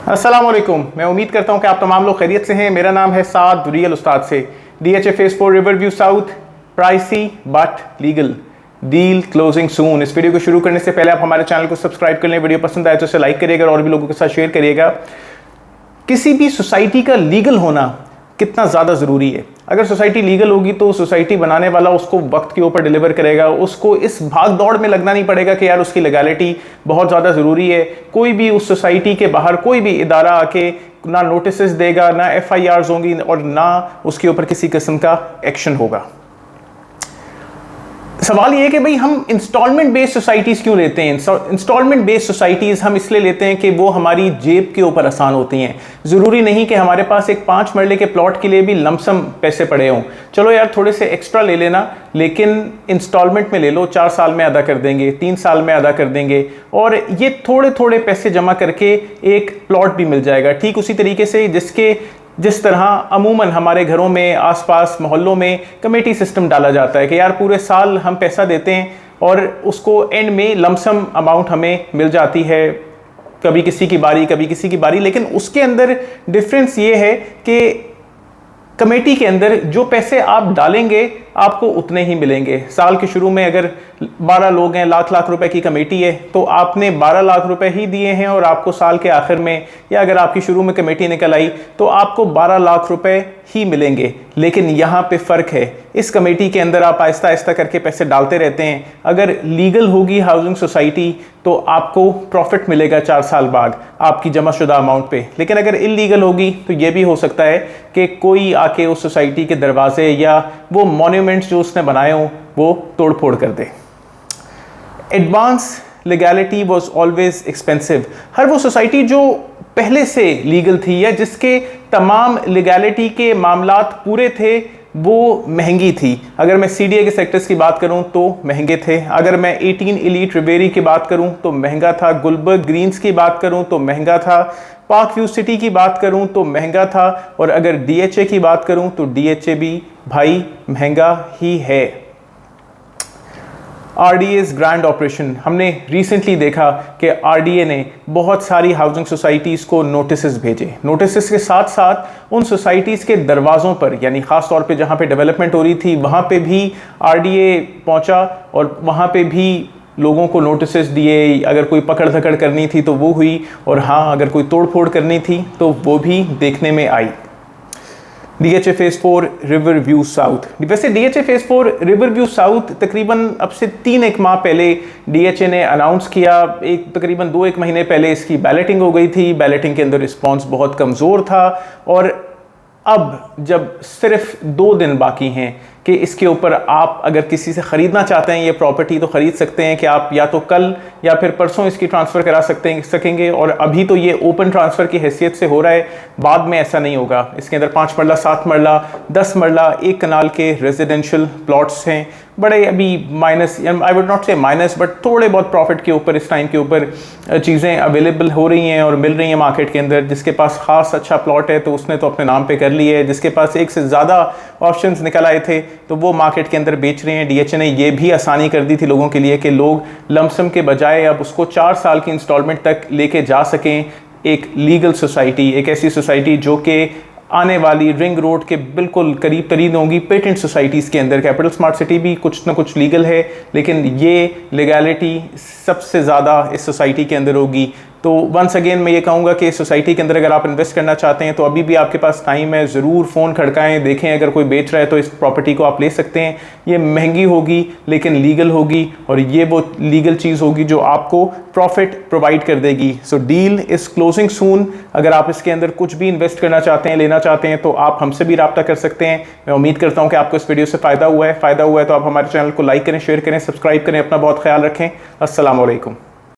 अस्सलाम वालेकुम। मैं उम्मीद करता हूं कि आप तमाम लोग खैरियत से हैं। मेरा नाम है साद रियल उस्ताद से। DHA phase 4 river view south, pricey but legal, deal closing soon. इस वीडियो को शुरू करने से पहले आप हमारे चैनल को सब्सक्राइब कर लें। वीडियो पसंद आए तो इसे लाइक करिएगा और भी लोगों के साथ शेयर करिएगा। किसी भी सोसाइटी का लीगल होना कितना ज़्यादा ज़रूरी है। अगर सोसाइटी लीगल होगी तो सोसाइटी बनाने वाला उसको वक्त के ऊपर डिलीवर करेगा, उसको इस भाग दौड़ में लगना नहीं पड़ेगा कि यार उसकी लीगैलिटी बहुत ज़्यादा ज़रूरी है। कोई भी उस सोसाइटी के बाहर कोई भी इदारा आके ना नोटिस देगा, ना FIRs होंगी और ना उसके ऊपर किसी किस्म का एक्शन होगा। सवाल ये है कि भाई हम इंस्टॉलमेंट बेस्ड सोसाइटीज़ क्यों लेते हैं। इंस्टॉलमेंट बेस्ड सोसाइटीज़ हम इसलिए लेते हैं कि वो हमारी जेब के ऊपर आसान होती हैं। ज़रूरी नहीं कि हमारे पास एक 5 मरले के प्लॉट के लिए भी लमसम पैसे पड़े हों। चलो यार थोड़े से एक्स्ट्रा ले लेना, लेकिन इंस्टॉलमेंट में ले लो, 4 साल में अदा कर देंगे, 3 साल में अदा कर देंगे और ये थोड़े थोड़े पैसे जमा करके एक प्लॉट भी मिल जाएगा। ठीक उसी तरीके से जिस तरह अमूमन हमारे घरों में, आसपास मोहल्लों में कमेटी सिस्टम डाला जाता है कि यार पूरे साल हम पैसा देते हैं और उसको एंड में लमसम अमाउंट हमें मिल जाती है। कभी किसी की बारी, कभी किसी की बारी, लेकिन उसके अंदर डिफरेंस ये है कि कमेटी के अंदर जो पैसे आप डालेंगे आपको उतने ही मिलेंगे। साल के शुरू में अगर 12 लोग हैं, लाख रुपए की कमेटी है, तो आपने 12 लाख रुपए ही दिए हैं और आपको साल के आखिर में, या अगर आपकी शुरू में कमेटी निकल आई तो आपको 12 लाख रुपए ही मिलेंगे। लेकिन यहाँ पे फ़र्क है, इस कमेटी के अंदर आप आहिस्ता आहिस्ता करके पैसे डालते रहते हैं। अगर लीगल होगी हाउसिंग सोसाइटी तो आपको प्रॉफिट मिलेगा 4 साल बाद आपकी जमाशुदा अमाउंट पे। लेकिन अगर इलीगल होगी तो ये भी हो सकता है कि कोई आके उस सोसाइटी के दरवाजे या वो मॉन्यूमेंट्स जो उसने बनाए हों वो तोड़ फोड़ कर दे। Advance legality was always expensive. हर वो सोसाइटी जो पहले से लीगल थी या जिसके तमाम लीगैलिटी के मामलात पूरे थे वो महंगी थी। अगर मैं CDA के सेक्टर्स की बात करूं तो महंगे थे। अगर मैं 18 एलीट रिवेरी की बात करूं तो महंगा था। गुलबर्ग ग्रीन्स की बात करूं तो महंगा था। पार्क व्यू सिटी की बात करूं तो महंगा था। और अगर DHA की बात करूं तो DHA भी भाई महंगा ही है। RDA's ग्रैंड ऑपरेशन, हमने रिसेंटली देखा कि RDA ने बहुत सारी हाउसिंग सोसाइटीज़ को नोटिस भेजे। नोटिस के साथ साथ उन सोसाइटीज़ के दरवाज़ों पर, यानी ख़ास तौर पे जहाँ पे डेवलपमेंट हो रही थी वहाँ पे भी RDA पहुँचा और वहाँ पे भी लोगों को नोटिस दिए। अगर कोई पकड़ धकड़ करनी थी तो वो हुई, और हाँ अगर कोई तोड़ फोड़ करनी थी तो वो भी देखने में आई। DHA phase 4 river view south. वैसे DHA phase 4 river view south तकरीबन अब से 3-1 माह पहले DHA ने अनाउंस किया। तकरीबन 2-1 महीने पहले इसकी बैलेटिंग हो गई थी। बैलेटिंग के अंदर रिस्पांस बहुत कमज़ोर था और अब जब सिर्फ 2 दिन बाकी हैं कि इसके ऊपर आप अगर किसी से ख़रीदना चाहते हैं ये प्रॉपर्टी तो ख़रीद सकते हैं कि आप या तो कल या फिर परसों इसकी ट्रांसफ़र करा सकेंगे। और अभी तो ये ओपन ट्रांसफ़र की हैसियत से हो रहा है, बाद में ऐसा नहीं होगा। इसके अंदर 5 मरला, 7 मरला, 10 मरला, 1 कनाल के रेजिडेंशियल प्लॉट्स हैं। बड़े अभी माइनस, आई वुड नॉट से माइनस, बट थोड़े बहुत प्रॉफिट के ऊपर इस टाइम के ऊपर चीज़ें अवेलेबल हो रही हैं और मिल रही हैं मार्केट के अंदर। जिसके पास ख़ास अच्छा प्लॉट है तो उसने तो अपने नाम पे कर ली है। जिसके पास एक से ज़्यादा ऑप्शंस निकल आए थे तो वो मार्केट के अंदर बेच रहे हैं। DHA ने ये भी आसानी कर दी थी लोगों के लिए कि लोग लमसम के बजाय अब उसको 4 साल की इंस्टॉलमेंट तक लेके जा सकें। एक लीगल सोसाइटी, एक ऐसी सोसाइटी जो कि आने वाली रिंग रोड के बिल्कुल करीब तरीन होंगी पेटेंट सोसाइटीज़ के अंदर। कैपिटल स्मार्ट सिटी भी कुछ ना कुछ लीगल है, लेकिन ये लीगैलिटी सबसे ज़्यादा इस सोसाइटी के अंदर होगी। तो वंस अगेन मैं ये कहूँगा कि सोसाइटी के अंदर अगर आप इन्वेस्ट करना चाहते हैं तो अभी भी आपके पास टाइम है। ज़रूर फ़ोन खड़काएं, देखें अगर कोई बेच रहा है तो इस प्रॉपर्टी को आप ले सकते हैं। ये महंगी होगी लेकिन लीगल होगी और ये वो लीगल चीज़ होगी जो आपको प्रॉफिट प्रोवाइड कर देगी। सो डील इज़ क्लोजिंग सून। अगर आप इसके अंदर कुछ भी इन्वेस्ट करना चाहते हैं, लेना चाहते हैं तो आप हमसे भी रब्ता कर सकते हैं। मैं उम्मीद करता हूँ कि आपको इस वीडियो से फ़ायदा हुआ है तो आप हमारे चैनल को लाइक करें, शेयर करें, सब्सक्राइब करें। अपना बहुत ख्याल रखें। अस्सलाम वालेकुम।